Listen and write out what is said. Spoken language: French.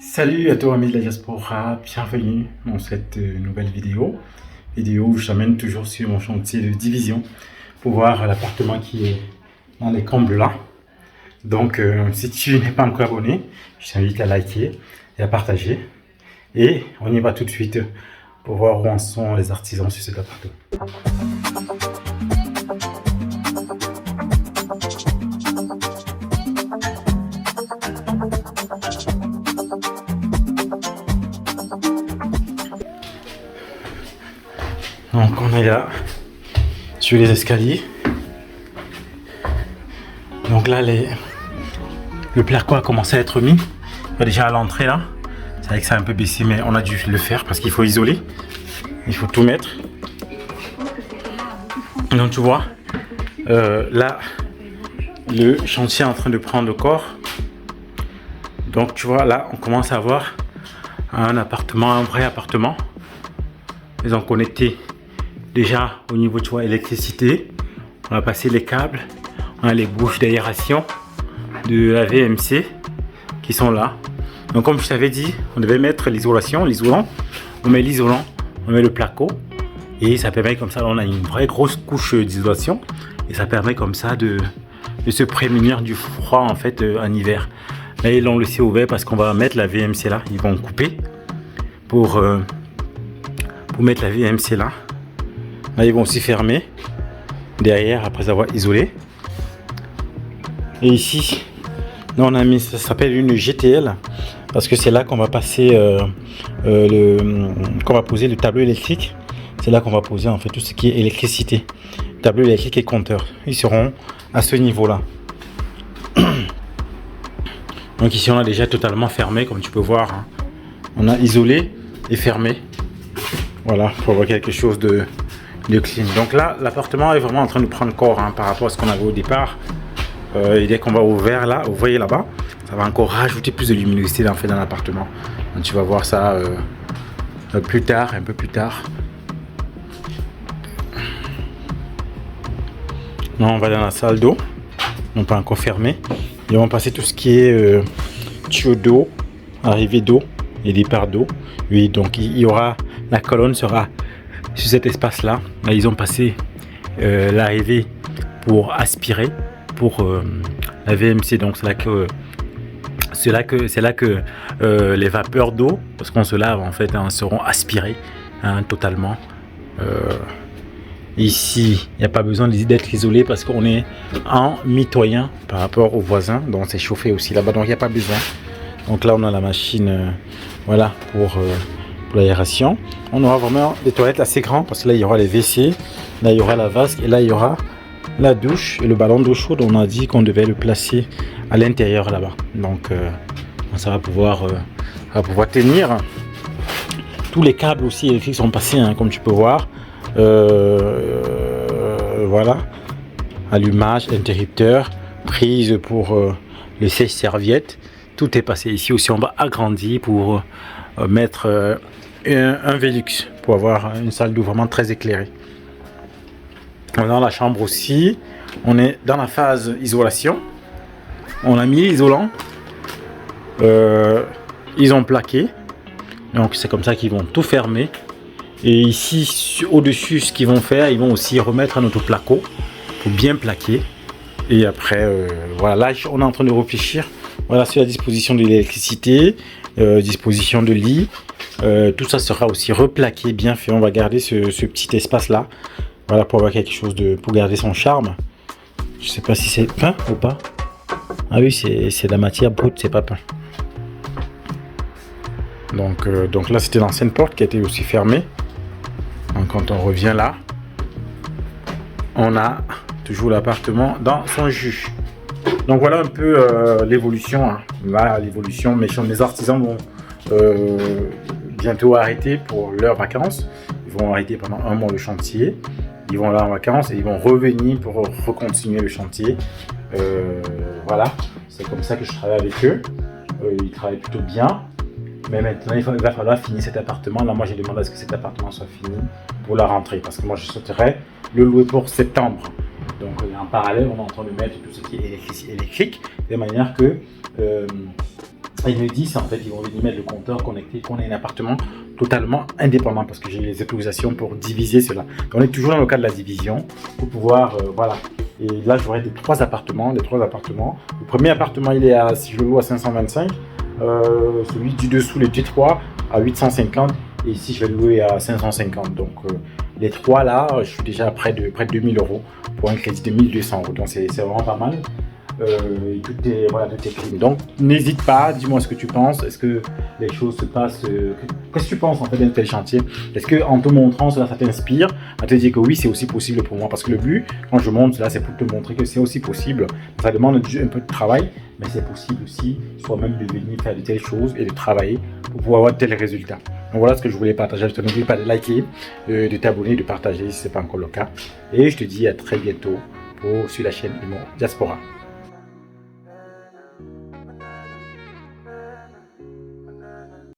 Salut à toi amis de la diaspora, bienvenue dans cette nouvelle vidéo où je t'amène toujours sur mon chantier de division pour voir l'appartement qui est dans les combles là. Donc si tu n'es pas encore abonné, je t'invite à liker et à partager. Et on y va tout de suite pour voir où en sont les artisans sur cet appartement. Donc on est là sur les escaliers. Donc là le placo a commencé à être mis. Déjà à l'entrée là, c'est vrai que ça a un peu baissé, mais on a dû le faire parce qu'il faut isoler. Il faut tout mettre. Donc tu vois, là le chantier est en train de prendre corps. Donc tu vois là on commence à avoir un appartement, un vrai appartement. Ils ont connecté déjà au niveau, tu vois, électricité. On a passé les câbles, on a les bouches d'aération de la VMC qui sont là. Donc comme je t'avais dit, on devait mettre l'isolant. On met l'isolant, on met le placo et ça permet comme ça, on a une vraie grosse couche d'isolation et ça permet comme ça de se prémunir du froid en fait en hiver. Là ils l'ont laissé ouvert parce qu'on va mettre la VMC là. Ils vont couper pour mettre la VMC là. Là, ils vont aussi fermer derrière après avoir isolé. Et ici, là, on a mis, ça s'appelle une GTL parce que c'est là qu'on va passer qu'on va poser le tableau électrique. C'est là qu'on va poser en fait tout ce qui est électricité, tableau électrique et compteur. Ils seront à ce niveau-là. Donc ici, on a déjà totalement fermé, comme tu peux voir. Hein. On a isolé et fermé. Voilà, pour avoir quelque chose de clean. Donc là, l'appartement est vraiment en train de prendre corps hein, par rapport à ce qu'on avait au départ. Et dès qu'on va ouvrir là, vous voyez là-bas, ça va encore rajouter plus de luminosité en fait, dans l'appartement. Donc tu vas voir ça plus tard, un peu plus tard. Là, on va dans la salle d'eau, non pas encore fermée. Ils vont passer tout ce qui est tuyau d'eau, arrivée d'eau et départ d'eau. Oui, donc il y aura, la colonne sera sur cet espace là. Là ils ont passé l'arrivée pour aspirer pour la VMC. Donc c'est là que les vapeurs d'eau, parce qu'on se lave en fait hein, seront aspirées hein, totalement. Ici il n'y a pas besoin d'être isolé parce qu'on est en mitoyen par rapport aux voisins, donc c'est chauffé aussi là-bas, donc il n'y a pas besoin. Donc là on a la machine voilà pour l'aération. On aura vraiment des toilettes assez grandes parce que là il y aura les WC, là il y aura la vasque et là il y aura la douche et le ballon d'eau chaude. On a dit qu'on devait le placer à l'intérieur là-bas. Donc ça va pouvoir tenir. Tous les câbles aussi électriques sont passés hein, comme tu peux voir. Voilà, allumage, interrupteur, prise pour le sèche-serviette. Tout est passé ici aussi. On va agrandir pour mettre un Velux pour avoir une salle d'eau vraiment très éclairée. Dans la chambre aussi, on est dans la phase isolation. On a mis l'isolant. Ils ont plaqué. Donc c'est comme ça qu'ils vont tout fermer. Et ici, au-dessus, ce qu'ils vont faire, ils vont aussi remettre un autre placo pour bien plaquer. Et après, voilà, là, on est en train de réfléchir. Voilà, sur la disposition de l'électricité, disposition de lit. Tout ça sera aussi replaqué, bien fait. On va garder ce petit espace-là. Voilà, pour avoir quelque chose pour garder son charme. Je sais pas si c'est peint ou pas. Ah oui, c'est de la matière brute, c'est pas peint. Donc là, c'était l'ancienne porte qui a été aussi fermée. Donc quand on revient là, on a toujours l'appartement dans son jus. Donc voilà un peu l'évolution. Hein. Voilà l'évolution. Mes artisans vont bientôt arrêter pour leurs vacances. Ils vont arrêter pendant un mois le chantier. Ils vont là en vacances et ils vont revenir pour recontinuer le chantier. Voilà, c'est comme ça que je travaille avec eux. Ils travaillent plutôt bien. Mais maintenant, il va falloir finir cet appartement. Là, moi, j'ai demandé à ce que cet appartement soit fini pour la rentrée. Parce que moi, je souhaiterais le louer pour septembre. Donc, en parallèle, on est en train de mettre tout ce qui est électrique. De manière que ils me disent en fait, ils vont venir mettre le compteur connecté, qu'on ait un appartement totalement indépendant parce que j'ai les autorisations pour diviser cela. Donc, on est toujours dans le cas de la division pour pouvoir, voilà. Et là, j'aurai les trois appartements. Le premier appartement, il est à, si je le loue à 525, celui du dessous, le T3, à 850, et ici, je vais le louer à 550. Donc, les trois là, je suis déjà à près de 2000 euros pour un crédit de 1200 euros. Donc, c'est vraiment pas mal. Tout est clean. Donc n'hésite pas, dis-moi ce que tu penses. Est-ce que les choses se passent qu'est-ce que tu penses en fait d'un tel chantier? Est-ce que en te montrant cela, ça t'inspire à te dire que oui, c'est aussi possible pour moi? Parce que le but, quand je montre cela, c'est pour te montrer que c'est aussi possible. Ça demande un peu de travail, mais c'est possible aussi soi-même de venir faire de telles choses et de travailler pour pouvoir avoir de tels résultats. Donc voilà ce que je voulais partager. Je te n'oublie pas de liker, de t'abonner, de partager si ce n'est pas encore le cas. Et je te dis à très bientôt sur la chaîne Imo Diaspora.